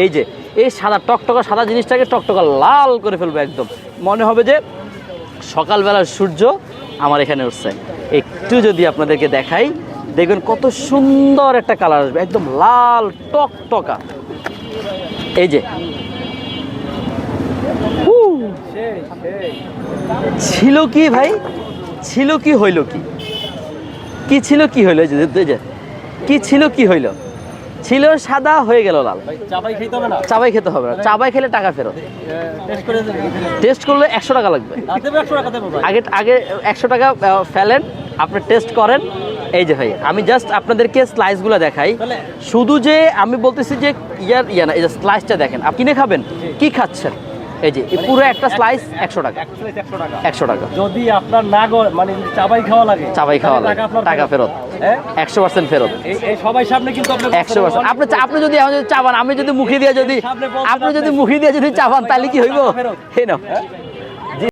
এই যে এই সাদা টকটকা সাদা জিনিসটাকে টকটকা লাল করে ফেলবো একদম, মনে হবে যে সকালবেলার সূর্য আমার এখানে উঠছে। একটু যদি আপনাদেরকে দেখাই, দেখবেন কত সুন্দর একটা কালার আসবে, একদম লাল টকটকা। এই যে ছিল কি ভাই, ছিল কি হইল, কি ছিল কি হইল, এই যে কি ছিল কি হইল, ছিল সাদা হয়ে গেল লাল। চাবাই খেতে হবে না, চাবাই খেলে টাকা ফেরত। টেস্ট করলে 100 টাকা লাগবে। আগে আগে 100 টাকা ফেলেন, আপনি টেস্ট করেন। এই যে ভাই আমি জাস্ট আপনাদেরকে স্লাইসগুলো দেখাই, শুধু যে আমি বলতেছি যে ইয়া না, এই যে স্লাইসটা দেখেন, আপনি কিনে খাবেন কি খাচ্ছেন। এই যে পুরো একটা স্লাইস 100 টাকা, 100 টাকা। যদি আপনার না মানে চাবাই খাওয়া লাগে, টাকা ফেরত, 100% ফেরত। এই সবাই সামনে কিন্তু 100%। আপনি যদি চাবান, আমি যদি মুখে দিয়ে যদি আপনি যদি মুখে দিয়ে যদি চাবান, তাহলে কি হইব? এই নাও